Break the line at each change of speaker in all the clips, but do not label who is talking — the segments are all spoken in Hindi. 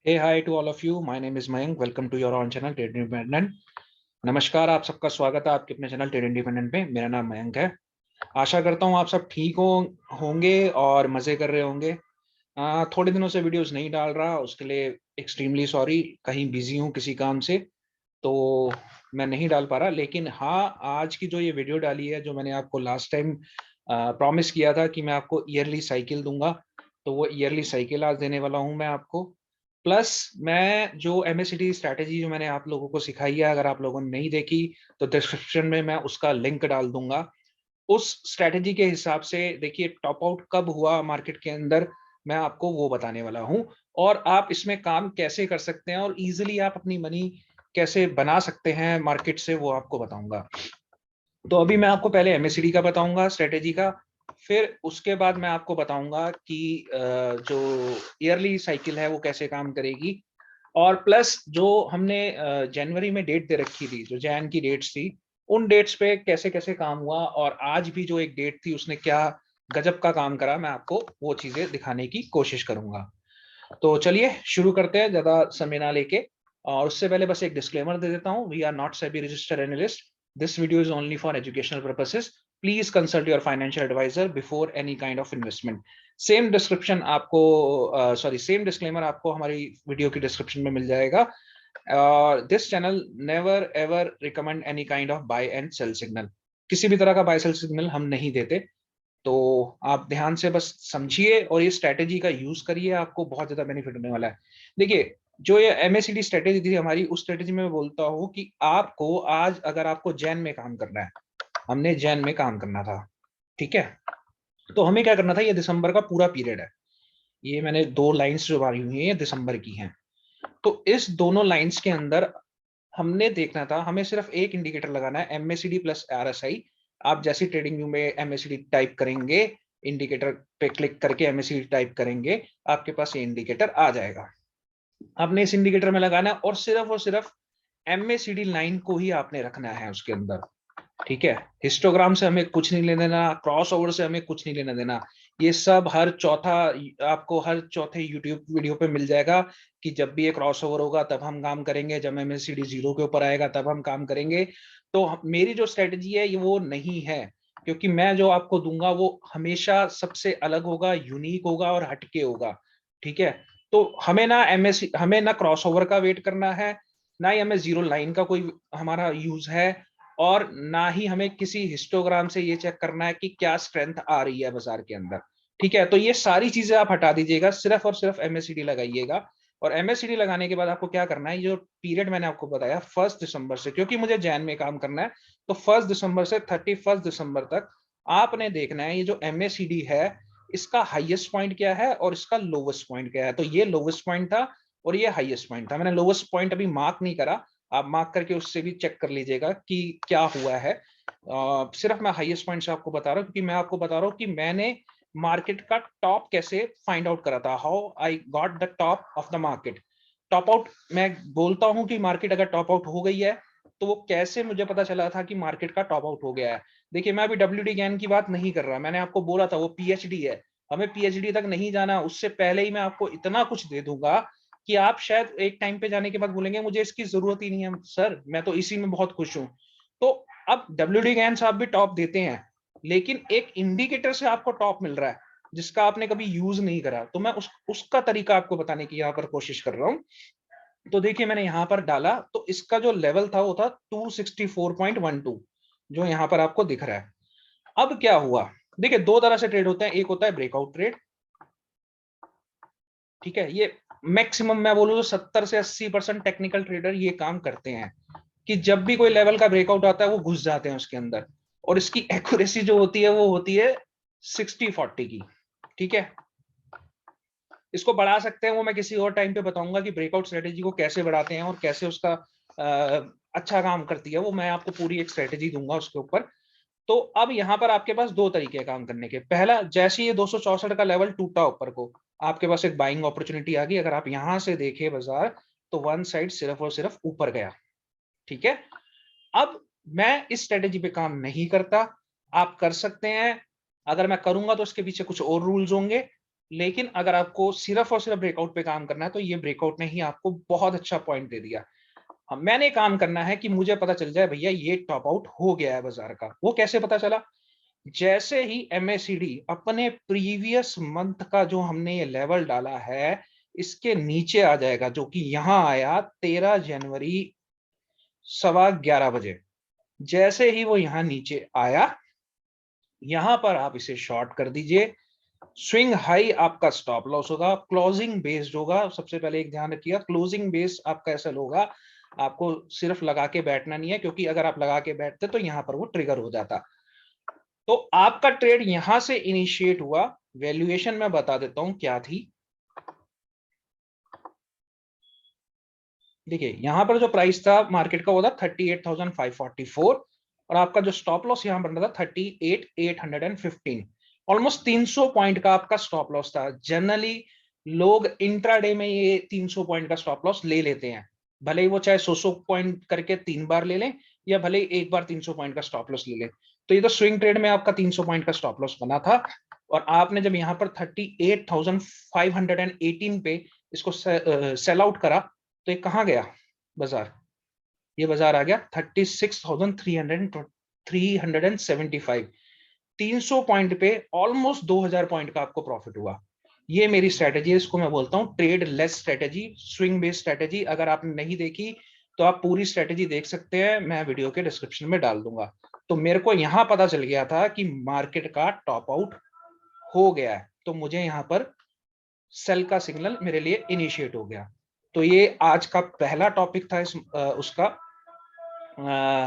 Hey, hi to all of you. My name is Mayank. Welcome to your own channel Trade Independent. नमस्कार, आप सबका स्वागत है आपके अपने चैनल ट्रेड इंडिपेंडेंट में। मेरा नाम मयंक है। आशा करता हूँ आप सब ठीक होंगे और मजे कर रहे होंगे। थोड़े दिनों से वीडियोस नहीं डाल रहा, उसके लिए एक्सट्रीमली सॉरी। कहीं बिजी हूँ किसी काम से, तो मैं नहीं डाल पा रहा। लेकिन हाँ, आज की जो ये वीडियो डाली है, जो मैंने आपको लास्ट टाइम प्रॉमिस किया था कि मैं आपको ईयरली साइकिल दूंगा, तो वो ईयरली साइकिल आज देने वाला हूँ मैं आपको। प्लस मैं जो एमएससीडी स्ट्रैटेजी जो मैंने आप लोगों को सिखाई है, अगर आप लोगों ने नहीं देखी तो डिस्क्रिप्शन में मैं उसका लिंक डाल दूंगा। उस स्ट्रैटेजी के हिसाब से देखिए टॉप आउट कब हुआ मार्केट के अंदर, मैं आपको वो बताने वाला हूँ। और आप इसमें काम कैसे कर सकते हैं और इजीली आप अपनी मनी कैसे बना सकते हैं मार्केट से, वो आपको बताऊंगा। तो अभी मैं आपको पहले एमएससीडी का बताऊंगा, स्ट्रेटेजी का। फिर उसके बाद मैं आपको बताऊंगा कि जो ईयरली साइकिल है वो कैसे काम करेगी। और प्लस जो हमने जनवरी में डेट दे रखी थी, जो जैन की डेट्स थी, उन डेट्स पे कैसे कैसे काम हुआ, और आज भी जो एक डेट थी उसने क्या गजब का काम करा, मैं आपको वो चीजें दिखाने की कोशिश करूंगा। तो चलिए शुरू करते हैं, ज्यादा समय ना लेके। और उससे पहले बस एक डिस्क्लेमर दे देता हूँ, we are not SEBI registered analyst. This video is only for educational purposes. Please consult your financial advisor before any kind of investment. Same description आपको सेम डिस्क्लेमर आपको हमारी वीडियो की डिस्क्रिप्शन में मिल जाएगा। This channel never ever recommend any kind of buy and sell signal. किसी भी तरह का बाय सेल सिग्नल हम नहीं देते। तो आप ध्यान से बस समझिए और ये स्ट्रेटेजी का यूज करिए, आपको बहुत ज्यादा बेनिफिट होने वाला है। देखिए, जो ये एमएसीडी स्ट्रेटेजी थी हमारी, उस स्ट्रेटेजी में मैं बोलता हूँ कि आपको आज अगर आपको जैन में काम करना है, हमने जैन में काम करना था, ठीक है। तो हमें क्या करना था, ये दिसंबर का पूरा पीरियड है। ये मैंने दो लाइंस जो मारी हुई है ये दिसंबर की हैं। तो इस दोनों लाइंस के अंदर हमने देखना था, हमें सिर्फ एक इंडिकेटर लगाना है, एमएसीडी प्लस आरएसआई। आप जैसी ट्रेडिंग व्यू में एमएसीडी टाइप करेंगे, इंडिकेटर पे क्लिक करके एमएसीडी टाइप करेंगे, आपके पास ये इंडिकेटर आ जाएगा। आपने इस इंडिकेटर में लगाना है और सिर्फ एमएसीडी लाइन को ही आपने रखना है उसके अंदर, ठीक है। हिस्टोग्राम से हमें कुछ नहीं लेना देना, क्रॉस ओवर से हमें कुछ नहीं लेना देना। ये सब आपको हर चौथे यूट्यूब वीडियो पे मिल जाएगा कि जब भी ये क्रॉस ओवर होगा तब हम काम करेंगे, जब एमएससीडी जीरो के ऊपर आएगा तब हम काम करेंगे। तो मेरी जो स्ट्रेटजी है ये वो नहीं है, क्योंकि मैं जो आपको दूंगा वो हमेशा सबसे अलग होगा, यूनिक होगा और हटके होगा, ठीक है। तो हमें ना क्रॉस ओवर का वेट करना है, ना ही हमें जीरो लाइन का कोई हमारा यूज है, और ना ही हमें किसी हिस्टोग्राम से ये चेक करना है कि क्या स्ट्रेंथ आ रही है बाजार के अंदर, ठीक है। तो ये सारी चीजें आप हटा दीजिएगा, सिर्फ और सिर्फ एमएससीडी लगाइएगा। और एमएससीडी लगाने के बाद आपको क्या करना है, ये जो पीरियड मैंने आपको बताया 1 दिसंबर से, क्योंकि मुझे जैन में काम करना है, तो 1 दिसंबर से 31 दिसंबर तक आपने देखना है ये जो एमएससीडी है, इसका हाईएस्ट पॉइंट क्या है और इसका लोवेस्ट पॉइंट क्या है। तो ये लोवेस्ट पॉइंट था और ये हाईएस्ट पॉइंट था। मैंने लोवेस्ट पॉइंट अभी मार्क नहीं करा, आप मार्क करके उससे भी चेक कर लीजिएगा कि क्या हुआ है। सिर्फ मैं हाईएस्ट पॉइंट से आपको बता रहा हूँ, क्योंकि मैं आपको बता रहा हूँ कि मैंने मार्केट का टॉप कैसे फाइंड आउट करा था, how I got the top of the market. Top out मैं बोलता हूँ कि मार्केट अगर टॉप आउट हो गई है तो वो कैसे मुझे पता चला था कि मार्केट का टॉप आउट हो गया है। देखिए, मैं अभी डब्ल्यूडी ज्ञान की बात नहीं कर रहा, मैंने आपको बोला था वो पीएचडी है, हमें पीएचडी तक नहीं जाना, उससे पहले ही मैं आपको इतना कुछ दे दूंगा कि आप शायद एक टाइम पे जाने के बाद बोलेंगे मुझे इसकी जरूरत ही नहीं है सर, मैं तो इसी में बहुत खुश हूं। तो अब डब्ल्यूडी गैन साहब भी टॉप देते हैं, लेकिन एक इंडिकेटर से आपको टॉप मिल रहा है जिसका आपने कभी यूज नहीं करा, तो मैं उसका तरीका आपको बताने की यहाँ पर कोशिश कर रहा हूँ। तो देखिए, मैंने यहाँ पर डाला तो इसका जो लेवल था वो था 264.12, जो यहाँ पर आपको दिख रहा है। अब क्या हुआ, देखिए दो तरह से ट्रेड होते हैं, एक होता है ब्रेकआउट ट्रेड, ठीक है। ये मैक्सिमम मैं बोलूँ तो 70 से 80% टेक्निकल ट्रेडर ये काम करते हैं कि जब भी कोई लेवल का ब्रेकआउट आता है वो घुस जाते हैं उसके अंदर, और इसकी एक्यूरेसी जो होती है वो होती है 60-40 की, ठीक है। इसको बढ़ा सकते हैं, वो मैं किसी और टाइम पे बताऊंगा कि ब्रेकआउट स्ट्रेटेजी को कैसे बढ़ाते हैं और कैसे उसका अच्छा काम करती है, वो मैं आपको पूरी एक स्ट्रेटेजी दूंगा उसके ऊपर। तो अब यहाँ पर आपके पास दो तरीके हैं काम करने के। पहला, जैसे ये 264 का लेवल टूटा ऊपर को, आपके पास एक बाइंग अपॉर्चुनिटी आ गई। अगर आप यहां से देखें बाजार, तो वन साइड सिर्फ और सिर्फ ऊपर गया, ठीक है। अब मैं इस स्ट्रेटेजी पे काम नहीं करता, आप कर सकते हैं, अगर मैं करूंगा तो इसके पीछे कुछ और रूल्स होंगे, लेकिन अगर आपको सिर्फ और सिर्फ ब्रेकआउट पे काम करना है तो ये ब्रेकआउट ने ही आपको बहुत अच्छा पॉइंट दे दिया। मैंने काम करना है कि मुझे पता चल जाए भैया ये टॉप आउट हो गया है बाजार का। वो कैसे पता चला? जैसे ही एमएसीडी अपने प्रीवियस मंथ का जो हमने ये लेवल डाला है इसके नीचे आ जाएगा, जो कि यहां आया 13 जनवरी 11:15 बजे। जैसे ही वो यहां नीचे आया, यहां पर आप इसे शॉर्ट कर दीजिए। स्विंग हाई आपका स्टॉप लॉस होगा, क्लोजिंग बेस्ड होगा। सबसे पहले एक ध्यान रखिएगा, क्लोजिंग बेस्ड आपका ऐसा होगा, आपको सिर्फ लगा के बैठना नहीं है, क्योंकि अगर आप लगा के बैठते तो यहां पर वो ट्रिगर हो जाता। तो आपका ट्रेड यहां से इनिशिएट हुआ। वैल्यूएशन मैं बता देता हूं क्या थी। देखिए यहां पर जो प्राइस था मार्केट का वो था 38,544 और आपका जो स्टॉप लॉस यहां बन रहा था 38,815। ऑलमोस्ट 300 पॉइंट का आपका स्टॉप लॉस था। जनरली लोग इंट्राडे में ये 300 पॉइंट का स्टॉप लॉस ले लेते हैं, भले ही वो चाहे 100 पॉइंट करके 3 बार ले लें या भले ही एक बार 300 पॉइंट का स्टॉप लॉस ले लें। तो ये तो स्विंग ट्रेड में आपका 300 पॉइंट का स्टॉप लॉस बना था और आपने जब यहाँ पर 38,518 पे इसको सेल आउट करा तो ये कहाँ गया बाजार? ये बाजार आ गया 36,375। 300 पॉइंट पे ऑलमोस्ट 2000 पॉइंट का आपको प्रॉफिट हुआ। ये मेरी स्ट्रेटेजी है, इसको मैं बोलता हूँ trade less strategy, swing based strategy. अगर आपने नहीं देखी तो आप पूरी स्ट्रेटेजी देख सकते हैं, मैं वीडियो के डिस्क्रिप्शन में डाल दूंगा। तो मेरे को यहां पता चल गया था कि मार्केट का टॉप आउट हो गया है, तो मुझे यहां पर सेल का सिग्नल मेरे लिए इनिशिएट हो गया। तो ये आज का पहला टॉपिक था इस उसका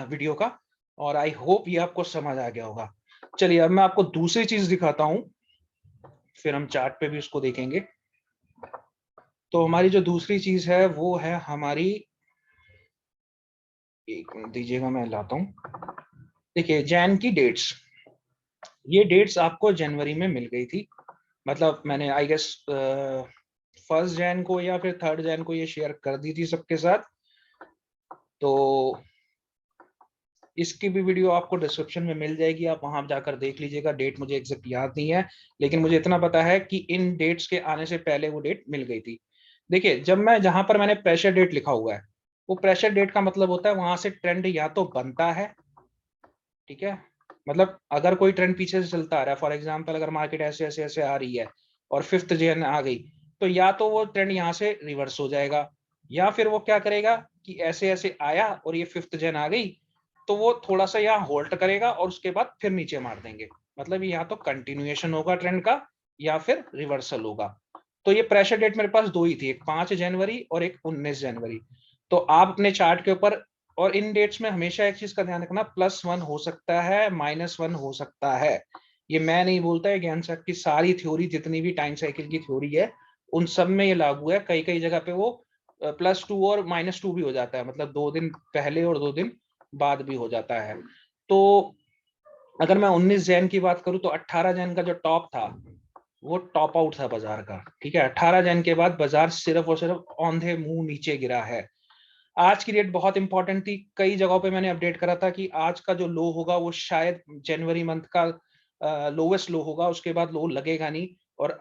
वीडियो का, और आई होप ये आपको समझ आ गया होगा। चलिए अब मैं आपको दूसरी चीज दिखाता हूं, फिर हम चार्ट पे भी उसको देखेंगे। तो हमारी जो दूसरी चीज है वो है हमारी, एक मिनट दीजिएगा मैं लाता हूं। देखिए जैन की डेट्स, ये डेट्स आपको जनवरी में मिल गई थी। मतलब मैंने आई गेस 1 जैन को या फिर 3 जैन को ये शेयर कर दी थी सबके साथ। तो इसकी भी वीडियो आपको डिस्क्रिप्शन में मिल जाएगी, आप वहां जाकर देख लीजिएगा। डेट मुझे एग्जैक्ट याद नहीं है, लेकिन मुझे इतना पता है कि इन डेट्स के आने से पहले वो डेट मिल गई थी। देखिए जब मैं जहां पर मैंने प्रेशर डेट लिखा हुआ है, वो प्रेशर डेट का मतलब होता है वहां से ट्रेंड या तो बनता है, ठीक है, मतलब अगर कोई ट्रेंड पीछे से चलता आ रहा है, फॉर एग्जाम्पल अगर मार्केट ऐसे ऐसे ऐसे आ रही है और 5th जैन आ गई, तो या तो वो ट्रेंड यहाँ से रिवर्स हो जाएगा, या फिर वो क्या करेगा कि ऐसे ऐसे आया और ये 5th जैन आ गई तो वो थोड़ा सा यहाँ होल्ड करेगा और उसके बाद फिर नीचे मार देंगे। मतलब यहाँ तो कंटिन्यूएशन होगा ट्रेंड का या फिर रिवर्सल होगा। तो ये प्रेशर डेट मेरे पास दो ही थी, एक 5 जनवरी और एक 19 जनवरी। तो आप अपने चार्ट के ऊपर, और इन डेट्स में हमेशा एक चीज का ध्यान रखना, +1 हो सकता है, -1 हो सकता है। ये मैं नहीं बोलता है, ज्ञान साहब की सारी थ्योरी जितनी भी टाइम साइकिल की थ्योरी है उन सब में ये लागू है। कई कई जगह पे वो +2 और -2 भी हो जाता है, मतलब 2 दिन पहले और 2 दिन बाद भी हो जाता है। तो अगर मैं 19 जैन की बात करूं तो 18 जैन का जो टॉप था वो टॉप आउट था बाजार का, ठीक है। 18 जैन के बाद बाजार सिर्फ और सिर्फ औंधे मुंह नीचे गिरा है। आज की डेट बहुत इंपॉर्टेंट थी, कई जगहों पे मैंने अपडेट करा था कि आज का जो लो होगा वो शायद जनवरी मंथ का लोवेस्ट लो होगा, उसके बाद लो लगेगा नहीं। और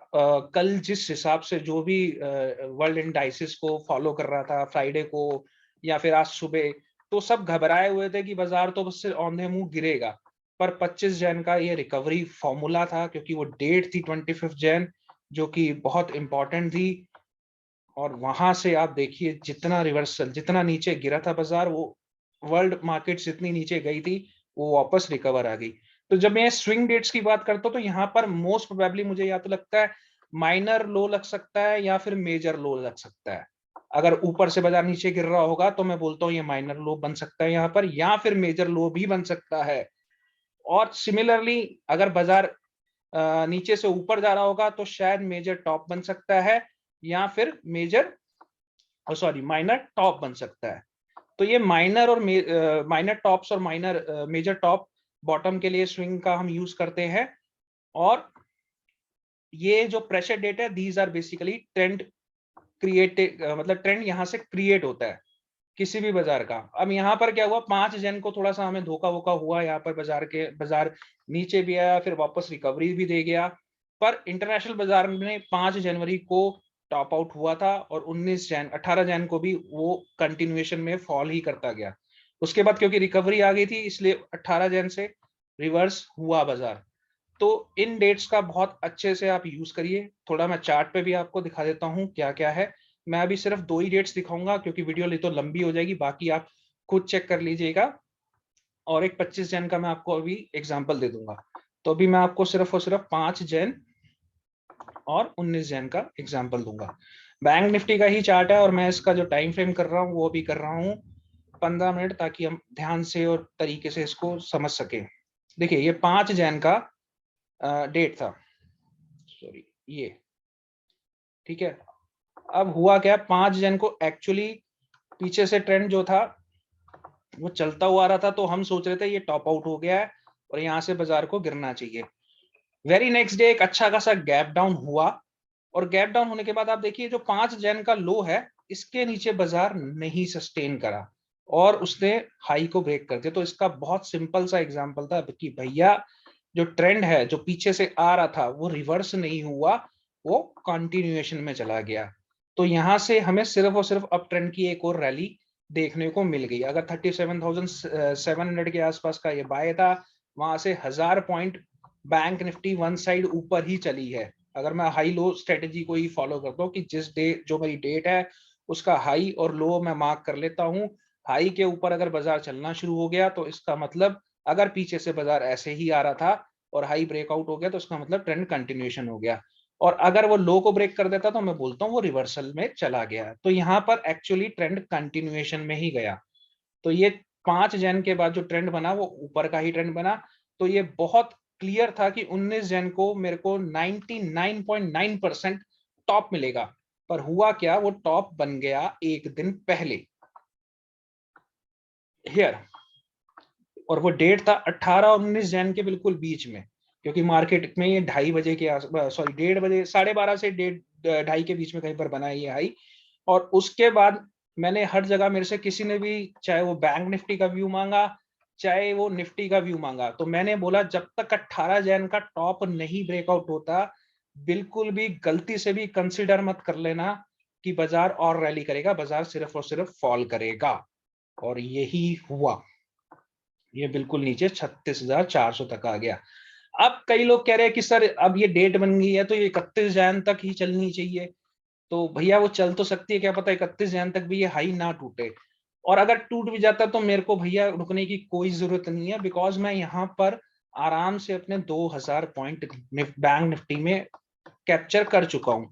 कल जिस हिसाब से जो भी वर्ल्ड इंडाइसिस को फॉलो कर रहा था फ्राइडे को या फिर आज सुबह, तो सब घबराए हुए थे कि बाजार तो बस औंधे मुंह गिरेगा। पर 25 जैन का ये रिकवरी फॉर्मूला था, क्योंकि वो डेट थी 25 जैन जो कि बहुत इंपॉर्टेंट थी। और वहां से आप देखिए जितना रिवर्सल, जितना नीचे गिरा था बाजार, वो वर्ल्ड मार्केट जितनी नीचे गई थी वो वापस रिकवर आ गई। तो जब मैं स्विंग डेट्स की बात करता हूँ तो यहाँ पर मोस्ट प्रोबेबली मुझे या तो लगता है माइनर लो लग सकता है या फिर मेजर लो लग सकता है। अगर ऊपर से बाजार नीचे गिर रहा होगा तो मैं बोलता हूँ ये माइनर लो बन सकता है यहाँ पर, या फिर मेजर लो भी बन सकता है। और सिमिलरली अगर बाजार नीचे से ऊपर जा रहा होगा तो शायद मेजर टॉप बन सकता है या फिर माइनर टॉप बन सकता है। तो ये माइनर और माइनर टॉप्स और माइनर मेजर टॉप बॉटम के लिए स्विंग का हम यूज करते हैं। और ये जो प्रेशर डेट है, these are basically trend created, मतलब ट्रेंड यहाँ से क्रिएट होता है किसी भी बाजार का। अब यहाँ पर क्या हुआ, 5 जन को थोड़ा सा हमें धोखा वोखा हुआ, यहाँ पर बाजार नीचे भी आया फिर वापस रिकवरी भी दे गया। पर इंटरनेशनल बाजार में 5 जनवरी को टॉप आउट हुआ था और 18 जैन को भी वो कंटिन्यूएशन में फॉल ही करता गया। उसके बाद क्योंकि रिकवरी आ गई थी इसलिए 18 जैन से रिवर्स हुआ बाजार। तो इन डेट्स का बहुत अच्छे से आप यूज करिए। थोड़ा मैं चार्ट पे भी आपको दिखा देता हूँ क्या क्या है। मैं अभी सिर्फ 2 ही डेट्स दिखाऊंगा क्योंकि वीडियो तो लंबी हो जाएगी, बाकी आप खुद चेक कर लीजिएगा। और एक 25 जैन का मैं आपको अभी एग्जांपल दे दूंगा। तो अभी मैं आपको सिर्फ और सिर्फ 5 जैन और 19 जैन का एग्जांपल दूंगा। बैंक निफ्टी का ही चार्ट है और मैं इसका जो टाइम फ्रेम कर रहा हूँ वो भी कर रहा हूँ 15 मिनट, ताकि हम ध्यान से और तरीके से इसको समझ सके। देखिए ये 5 जैन का डेट था, सॉरी ये, ठीक है। अब हुआ क्या, 5 जन को एक्चुअली पीछे से ट्रेंड जो था वो चलता हुआ आ रहा था, तो हम सोच रहे थे ये टॉप आउट हो गया है और यहाँ से बाजार को गिरना चाहिए। वेरी नेक्स्ट डे एक अच्छा खासा गैप डाउन हुआ और गैप डाउन होने के बाद आप देखिए जो 5 जन का लो है इसके नीचे बाजार नहीं सस्टेन करा और उसने हाई को ब्रेक कर दिया। तो इसका बहुत सिंपल सा एग्जांपल था कि भैया जो ट्रेंड है जो पीछे से आ रहा था वो रिवर्स नहीं हुआ, वो कंटिन्यूएशन में चला गया। तो यहां से हमें सिर्फ और सिर्फ अप ट्रेंड की एक और रैली देखने को मिल गई। अगर 37,700 के आसपास का ये बाय था, वहां से 1000 point bank Nifty one side ऊपर ही चली है। अगर मैं हाई लो स्ट्रेटेजी को ही फॉलो करता हूँ कि जिस डे जो मेरी डेट है उसका हाई और लो मैं मार्क कर लेता हूँ। हाई के ऊपर अगर बाजार चलना शुरू हो गया तो इसका मतलब अगर पीछे से बाजार ऐसे ही आ रहा था और हाई ब्रेकआउट हो गया तो इसका मतलब ट्रेंड कंटिन्यूएशन हो गया। और अगर वो लो को ब्रेक कर देता तो मैं बोलता हूँ वो रिवर्सल में चला गया। तो यहाँ पर एक्चुअली ट्रेंड कंटिन्यूएशन में ही गया। तो ये 5 जैन के बाद जो ट्रेंड बना वो ऊपर का ही ट्रेंड बना। तो ये बहुत क्लियर था कि 19 जैन को मेरे को 99.9% टॉप मिलेगा। पर हुआ क्या, वो टॉप बन गया एक दिन पहले हियर, और वो डेट था 18 और 19 जैन के बिल्कुल बीच में, क्योंकि मार्केट में ये 2:30 बजे के सॉरी 1:30 बजे 12:30 से 2:30 के बीच में कहीं पर बना है ये हाई। और उसके बाद मैंने हर जगह मेरे से किसी ने भी चाहे वो बैंक निफ्टी का व्यू मांगा चाहे वो निफ्टी का व्यू मांगा, तो मैंने बोला जब तक 18 जैन का टॉप नहीं ब्रेकआउट होता बिल्कुल भी गलती से भी कंसिडर मत कर लेना कि बाजार और रैली करेगा, बाजार सिर्फ और सिर्फ फॉल करेगा। और यही हुआ, ये बिल्कुल नीचे 36,400 तक आ गया। अब कई लोग कह रहे हैं कि सर अब ये डेट बन गई है तो ये 31 जैन तक ही चलनी चाहिए। तो भैया वो चल तो सकती है, क्या पता 31 जैन तक भी ये हाई ना टूटे। और अगर टूट भी जाता तो मेरे को भैया रुकने की कोई जरूरत नहीं है, बिकॉज मैं यहाँ पर आराम से अपने 2000 पॉइंट बैंक निफ्टी में कैप्चर कर चुका हूं।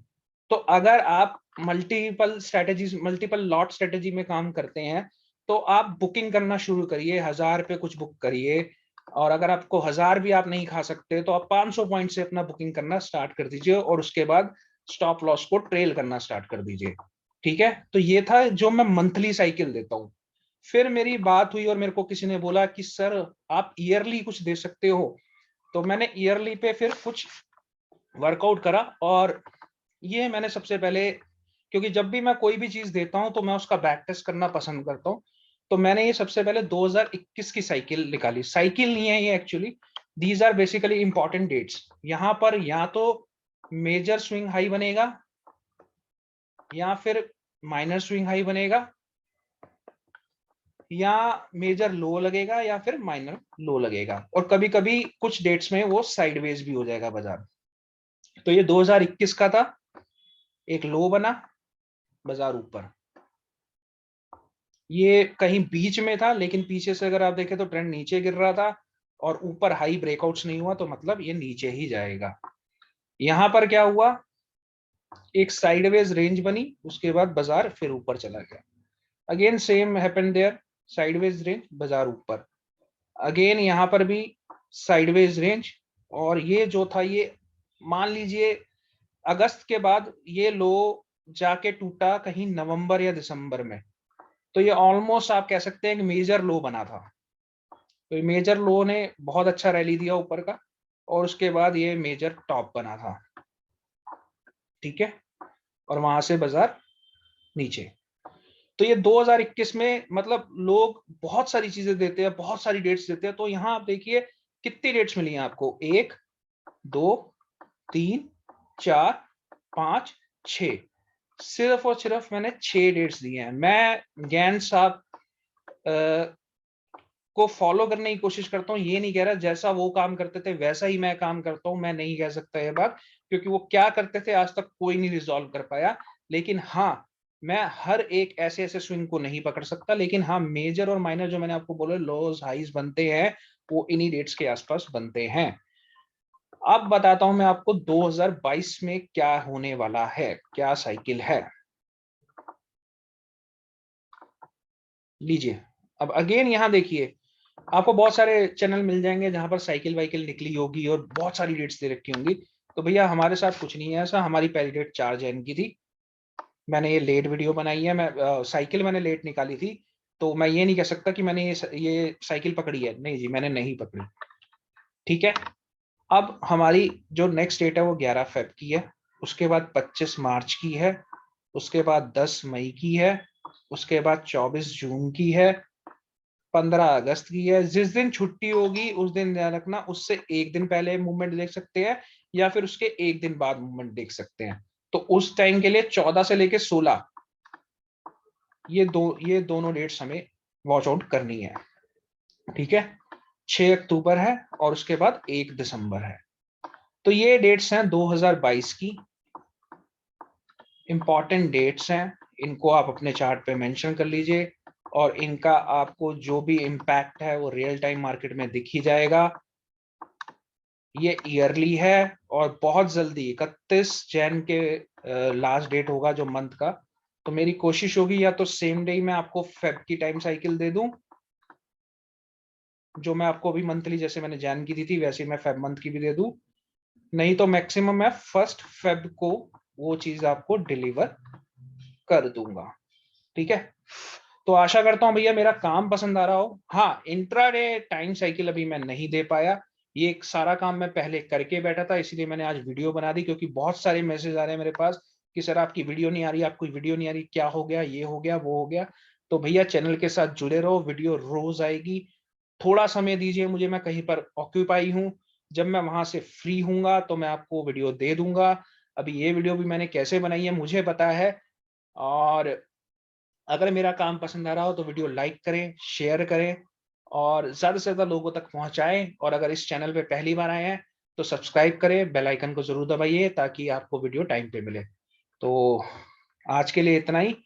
तो अगर आप multiple strategies multiple lot strategy में काम करते हैं तो आप बुकिंग करना शुरू करिए, 1000 पे कुछ बुक करिए। और अगर आपको 1000 भी आप नहीं खा सकते तो आप 500 पॉइंट से अपना बुकिंग करना स्टार्ट कर दीजिए और उसके बाद स्टॉप लॉस को ट्रेल करना स्टार्ट कर दीजिए। ठीक है, तो ये था जो मैं मंथली साइकिल देता हूँ। फिर मेरी बात हुई और मेरे को किसी ने बोला कि सर आप ईयरली कुछ दे सकते हो। तो मैंने ईयरली पे फिर कुछ वर्कआउट करा और ये मैंने सबसे पहले, क्योंकि जब भी मैं कोई भी चीज देता हूं तो मैं उसका बैक टेस्ट करना पसंद करता हूं। तो मैंने ये सबसे पहले 2021 की साइकिल निकाली। साइकिल नहीं है ये actually, these are basically important dates. यहां पर या तो मेजर स्विंग हाई बनेगा या फिर माइनर स्विंग हाई बनेगा या मेजर लो लगेगा या फिर माइनर लो लगेगा, और कभी कभी कुछ डेट्स में वो साइडवेज भी हो जाएगा बाजार। तो ये 2021 का था, एक लो बना, बाजार ऊपर, ये कहीं बीच में था लेकिन पीछे से अगर आप देखें तो ट्रेंड नीचे गिर रहा था और ऊपर हाई ब्रेकआउट्स नहीं हुआ तो मतलब ये नीचे ही जाएगा। यहां पर क्या हुआ, एक साइडवेज रेंज बनी, उसके बाद बाजार फिर ऊपर चला गया। Again same happened there, sideways range बाजार ऊपर, अगेन यहां पर भी साइडवेज रेंज। और ये जो था ये मान लीजिए अगस्त के बाद ये लो जाके टूटा कहीं नवंबर या दिसंबर में, तो ये ऑलमोस्ट आप कह सकते हैं कि मेजर लो बना था। तो मेजर लो ने बहुत अच्छा रैली दिया ऊपर का और उसके बाद ये मेजर टॉप बना था। ठीक है, और वहां से बाजार नीचे। तो ये 2021 में मतलब लोग बहुत सारी चीजें देते हैं, बहुत सारी डेट्स देते हैं। तो यहाँ आप देखिए कितनी डेट्स मिली हैं आपको, 1 2 3, 4, 5, 6, सिर्फ और सिर्फ मैंने 6 डेट्स दिए हैं। मैं गैन साहब को फॉलो करने की कोशिश करता हूँ, ये नहीं कह रहा जैसा वो काम करते थे वैसा ही मैं काम करता हूँ, मैं नहीं कह सकता ये बात, क्योंकि वो क्या करते थे आज तक कोई नहीं रिजॉल्व कर पाया। लेकिन हाँ, मैं हर एक ऐसे-ऐसे स्विंग को नहीं पकड़ सकता, लेकिन हाँ, मेजर और माइनर जो मैंने आपको बोला लोज, हाइज बनते हैं, वो इन्हीं डेट्स के आसपास बनते हैं। अब बताता हूँ मैं आपको 2022 में क्या होने वाला है, क्या साइकिल है। लीजिए, अब अगेन यहाँ देखिए, आपको बहुत सारे चैनल मिल जाएंगे जहां पर साइकिल वाइकिल निकली होगी और बहुत सारी डेट्स दे रखी होंगी। तो भैया हमारे साथ कुछ नहीं है ऐसा, हमारी पहली डेट 4 जैन की थी। मैंने ये लेट वीडियो बनाई है, मैं साइकिल मैंने लेट निकाली थी, तो मैं ये नहीं कह सकता कि मैंने ये साइकिल पकड़ी है। नहीं जी, मैंने नहीं पकड़ी। ठीक है, अब हमारी जो नेक्स्ट डेट है वो 11 फेब की है, उसके बाद 25 मार्च की है, उसके बाद 10 मई की है, उसके बाद 24 जून की है, 15 अगस्त की है। जिस दिन छुट्टी होगी उस दिन ध्यान रखना, उससे एक दिन पहले मूवमेंट देख सकते हैं या फिर उसके एक दिन बाद मूवमेंट देख सकते हैं। तो उस टाइम के लिए 14 से लेके 16 ये दोनों डेट्स हमें वॉच आउट करनी है। ठीक है, 6 अक्टूबर है और उसके बाद 1 दिसंबर है। तो ये डेट्स हैं 2022 की, इंपॉर्टेंट डेट्स हैं। इनको आप अपने चार्ट पे मेंशन कर लीजिए और इनका आपको जो भी इम्पैक्ट है वो रियल टाइम मार्केट में दिख ही जाएगा। ये ईयरली है और बहुत जल्दी 31 जैन के लास्ट डेट होगा जो मंथ का। तो मेरी कोशिश होगी या तो सेम डे मैं आपको फेब की टाइम साइकिल दे दूं, जो मैं आपको अभी मंथली जैसे मैंने जैन की दी थी वैसे मैं फेब मंथ की भी दे दूं, नहीं तो मैक्सिमम मैं 1 फेब को वो चीज आपको डिलीवर कर दूंगा। ठीक है, तो आशा करता हूं भैया मेरा काम पसंद आ रहा हो। हाँ, इंट्राडे टाइम साइकिल अभी मैं नहीं दे पाया, ये एक सारा काम मैं पहले करके बैठा था, इसीलिए मैंने आज वीडियो बना दी, क्योंकि बहुत सारे मैसेज आ रहे हैं मेरे पास कि सर आपकी वीडियो नहीं आ रही, आपकी वीडियो नहीं आ रही, क्या हो गया, ये हो गया, वो हो गया। तो भैया चैनल के साथ जुड़े रहो, वीडियो रोज आएगी। थोड़ा समय दीजिए मुझे, मैं कहीं पर ऑक्यूपाई हूँ, जब मैं वहां से फ्री हूंगा तो मैं आपको वीडियो दे दूंगा। अभी ये वीडियो भी मैंने कैसे बनाई है मुझे पता है। और अगर मेरा काम पसंद आ रहा हो तो वीडियो लाइक करें, शेयर करें और ज़्यादा से ज़्यादा लोगों तक पहुंचाएं। और अगर इस चैनल पे पहली बार आए हैं तो सब्सक्राइब करें, बेल आइकन को ज़रूर दबाइए ताकि आपको वीडियो टाइम पे मिले। तो आज के लिए इतना ही,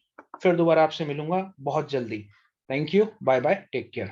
फिर दोबारा आपसे मिलूंगा बहुत जल्दी। Thank you, bye bye, take care.